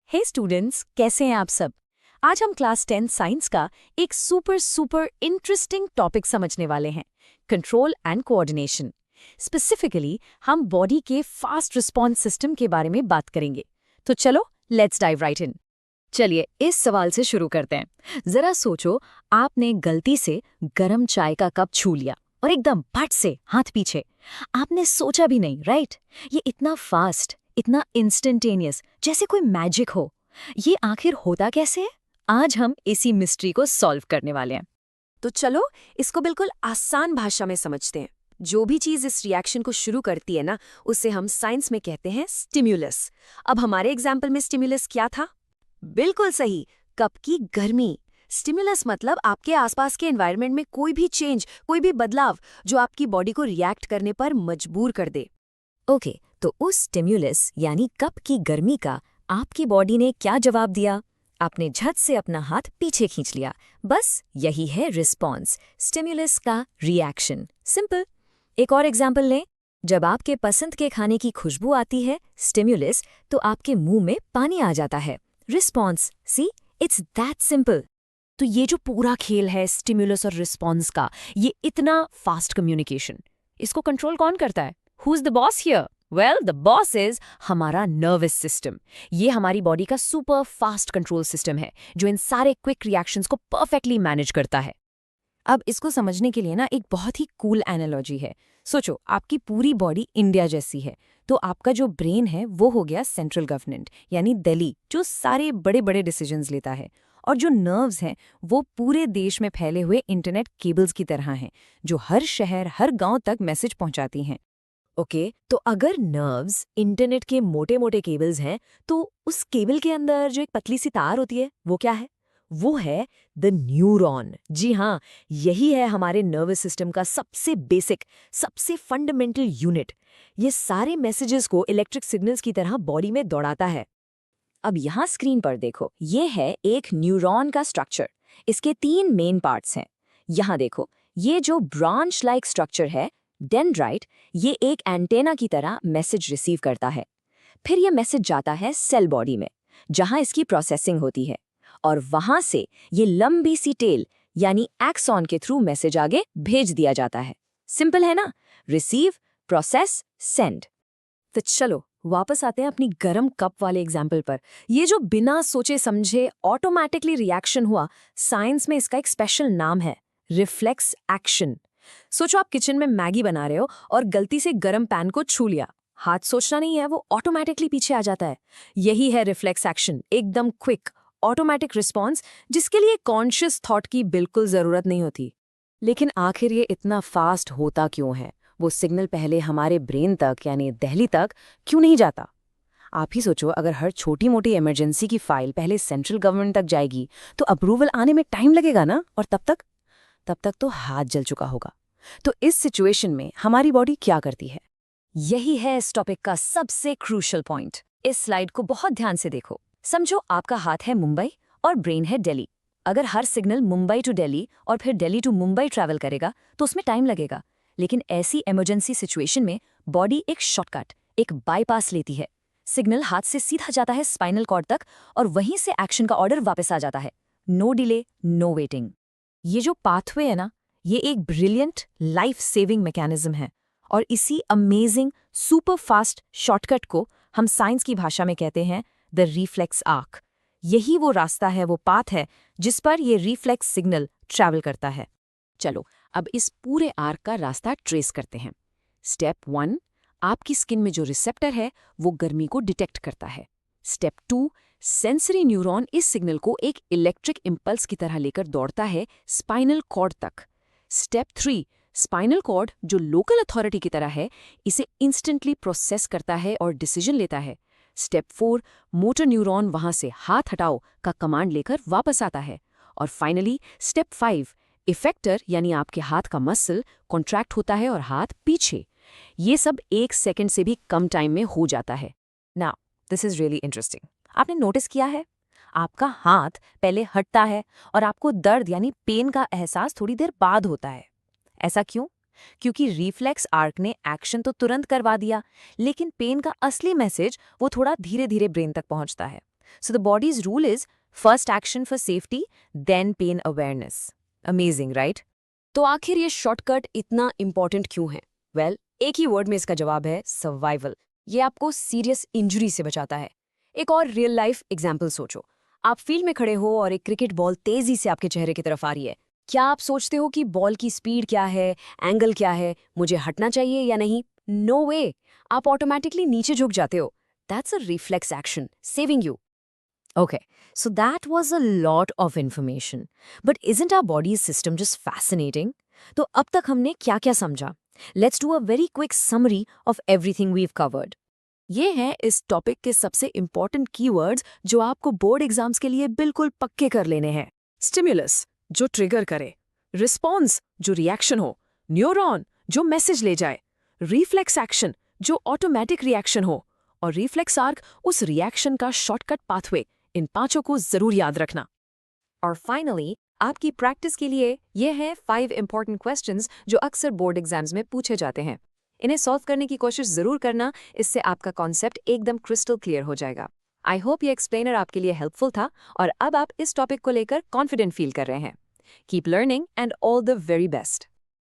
हे students, कैसे हैं आप सब। आज हम क्लास 10 साइंस का एक सुपर इंटरेस्टिंग टॉपिक समझने वाले हैं, कंट्रोल एंड कोऑर्डिनेशन। स्पेसिफिकली हम बॉडी के फास्ट रिस्पॉन्स सिस्टम के बारे में बात करेंगे। तो चलो लेट्स डाइव राइट इन। चलिए इस सवाल से शुरू करते हैं। जरा सोचो, आपने गलती से गरम चाय का कप छू लिया और एकदम फट से हाथ पीछे। आपने सोचा भी नहीं, राइट? ये इतना फास्ट, इतना इंस्टेंटेनियस, जैसे कोई मैजिक हो। ये आखिर होता कैसे है? आज हम इसी मिस्ट्री को सॉल्व करने वाले हैं। तो चलो इसको बिल्कुल आसान भाषा में समझते हैं। जो भी चीज इस रिएक्शन को शुरू करती है ना, उसे हम साइंस में कहते हैं स्टिम्युलस। अब हमारे एग्जाम्पल में स्टिम्युलस क्या था? बिल्कुल सही, कप की गर्मी। स्टिम्युलस मतलब आपके आसपास के एनवायरनमेंट में कोई भी चेंज, कोई भी बदलाव जो आपकी बॉडी को रिएक्ट करने पर मजबूर कर दे। ओके, तो उस स्टिम्युलस यानी कप की गर्मी का आपकी बॉडी ने क्या जवाब दिया? आपने झट से अपना हाथ पीछे खींच लिया। बस यही है रिस्पॉन्स, स्टिम्युलस का रिएक्शन। सिंपल। एक और एग्जाम्पल लें। जब आपके पसंद के खाने की खुशबू आती है, स्टिम्युलस, तो आपके मुंह में पानी आ जाता है। Response, see, it's that simple. तो ये जो पूरा खेल है स्टिम्युलस और रिस्पॉन्स का, ये इतना फास्ट कम्युनिकेशन, इसको कंट्रोल कौन करता है? Who is the boss here? Well, the boss is हमारा नर्वस सिस्टम। ये हमारी बॉडी का सुपर फास्ट कंट्रोल सिस्टम है जो इन सारे क्विक रिएक्शंस को परफेक्टली मैनेज करता है। अब इसको समझने के लिए ना एक बहुत ही कूल एनालॉजी है। सोचो, आपकी पूरी बॉडी इंडिया जैसी है, तो आपका जो ब्रेन है वो हो गया सेंट्रल गवर्नमेंट यानी दिल्ली, जो सारे बड़े बड़े डिसीजंस लेता है। और जो नर्व्स हैं वो पूरे देश में फैले हुए इंटरनेट केबल्स की तरह हैं, जो हर शहर, हर गांव तक मैसेज पहुंचाती हैं। ओके, तो अगर नर्व्स इंटरनेट के मोटे मोटे केबल्स हैं, तो उस केबल के अंदर जो एक पतली सी तार होती है वो क्या है? वो है द न्यूरॉन। जी हाँ, यही है हमारे नर्वस सिस्टम का सबसे बेसिक, सबसे फंडामेंटल यूनिट। ये सारे मैसेजेस को इलेक्ट्रिक सिग्नल्स की तरह बॉडी में दौड़ाता है। अब यहाँ स्क्रीन पर देखो, ये है एक न्यूरॉन का स्ट्रक्चर। इसके 3 मेन पार्ट्स हैं। यहाँ देखो, ये जो ब्रांच लाइक स्ट्रक्चर है, डेंड्राइट, ये एक एंटेना की तरह मैसेज रिसीव करता है। फिर ये मैसेज जाता है सेल बॉडी में, जहाँ इसकी प्रोसेसिंग होती है, और वहाँ से ये लंबी सी टेल यानी एक्सॉन के थ्रू मैसेज आगे भेज दिया जाता है। सिंपल है ना? Receive, process, send. तो चलो वापस आते हैं अपनी गरम कप वाले एग्जाम्पल पर। ये जो बिना सोचे समझे ऑटोमेटिकली रिएक्शन हुआ, साइंस में इसका एक स्पेशल नाम है, रिफ्लेक्स एक्शन। सोचो, आप किचन में मैगी बना रहे हो और गलती से गरम पैन को छू लिया। हाथ सोचना नहीं है, वो ऑटोमेटिकली पीछे आ जाता है। यही है रिफ्लेक्स एक्शन, एकदम क्विक ऑटोमेटिक रिस्पॉन्स, जिसके लिए कॉन्शियस थॉट की बिल्कुल जरूरत नहीं होती। लेकिन आखिर ये इतना फास्ट होता क्यों है? वो सिग्नल पहले हमारे ब्रेन तक यानी दिल्ली तक क्यों नहीं जाता? आप ही सोचो, अगर हर छोटी मोटी इमरजेंसी की फाइल पहले सेंट्रल गवर्नमेंट तक जाएगी तो अप्रूवल आने में टाइम लगेगा ना, और तब तक तो हाथ जल चुका होगा। तो इस सिचुएशन में हमारी बॉडी क्या करती है? यही है इस टॉपिक का सबसे क्रूशियल पॉइंट। इस स्लाइड को बहुत ध्यान से देखो। समझो, आपका हाथ है मुंबई और ब्रेन है दिल्ली। अगर हर सिग्नल मुंबई टू दिल्ली और फिर दिल्ली टू मुंबई ट्रैवल करेगा तो उसमें टाइम लगेगा। लेकिन ऐसी इमरजेंसी सिचुएशन में बॉडी एक शॉर्टकट, एक बाईपास लेती है। सिग्नल हाथ से सीधा जाता है स्पाइनल कॉर्ड तक और वहीं से एक्शन का ऑर्डर वापस आ जाता है। No delay, no waiting. ये जो पाथवे है ना, ये एक ब्रिलियंट लाइफ सेविंग मैकेनिज्म है, और इसी अमेजिंग सुपर फास्ट शॉर्टकट को हम साइंस की भाषा में कहते हैं द रिफ्लेक्स आर्क। यही वो रास्ता है, वो पाथ है जिस पर ये रिफ्लेक्स सिग्नल ट्रैवल करता है। चलो अब इस पूरे आर्क का रास्ता ट्रेस करते हैं। स्टेप 1, आपकी स्किन में जो रिसेप्टर है वो गर्मी को डिटेक्ट करता है। स्टेप 2, सेंसरी न्यूरॉन इस सिग्नल को एक इलेक्ट्रिक इंपल्स की तरह लेकर दौड़ता है स्पाइनल कॉर्ड तक। स्टेप 3, स्पाइनल कॉर्ड जो लोकल अथॉरिटी की तरह है, इसे इंस्टेंटली प्रोसेस करता है और डिसीजन लेता है। स्टेप 4, मोटर न्यूरॉन वहां से हाथ हटाओ का कमांड लेकर वापस आता है। और फाइनली स्टेप 5, इफेक्टर यानी आपके हाथ का मसल कॉन्ट्रैक्ट होता है और हाथ पीछे। ये सब 1 सेकंड से भी कम टाइम में हो जाता है। Now this is really interesting. आपने नोटिस किया है, आपका हाथ पहले हटता है और आपको दर्द यानी पेन का एहसास थोड़ी देर बाद होता है। ऐसा क्यों? क्योंकि रिफ्लेक्स आर्क ने एक्शन तो तुरंत करवा दिया, लेकिन पेन का असली मैसेज वो थोड़ा धीरे धीरे ब्रेन तक पहुंचता है। So the body's rule is first action for safety, then pain awareness. Amazing, right? तो आखिर ये शॉर्टकट इतना इंपॉर्टेंट क्यों है? वेल, एक ही वर्ड में इसका जवाब है सर्वाइवल। ये आपको सीरियस इंजरी से बचाता है। एक और रियल लाइफ एग्जाम्पल सोचो। आप फील्ड में खड़े हो और एक क्रिकेट बॉल तेजी से आपके चेहरे की तरफ आ रही है। क्या आप सोचते हो कि बॉल की स्पीड क्या है, एंगल क्या है, मुझे हटना चाहिए या नहीं? नो वे, आप ऑटोमेटिकली नीचे झुक जाते हो। That's a reflex action saving you. Okay, so that was a lot of information. But isn't our body's system just fascinating? तो अब तक हमने क्या-क्या समझा? Let's do a very quick summary of everything we've covered. ये हैं इस topic के सबसे इंपॉर्टेंट कीवर्ड्स जो आपको बोर्ड एग्जाम्स के लिए बिल्कुल पक्के कर लेने हैं। स्टिमुलस, जो ट्रिगर करे। रिस्पॉन्स, जो रिएक्शन हो। न्यूरॉन, जो मैसेज ले जाए। रिफ्लेक्स एक्शन, जो ऑटोमेटिक रिएक्शन हो। और रिफ्लेक्स आर्क, उस रिएक्शन का शॉर्टकट पाथवे। इन पांचों को जरूर याद रखना। और फाइनली, आपकी प्रैक्टिस के लिए ये हैं 5 इंपॉर्टेंट क्वेश्चंस जो अक्सर बोर्ड एग्जाम्स में पूछे जाते हैं। इन्हें सॉल्व करने की कोशिश जरूर करना, इससे आपका कॉन्सेप्ट एकदम क्रिस्टल क्लियर हो जाएगा। आई होप ये एक्सप्लेनर आपके लिए हेल्पफुल था और अब आप इस टॉपिक को लेकर कॉन्फिडेंट फील कर रहे हैं। Keep learning and all the very best.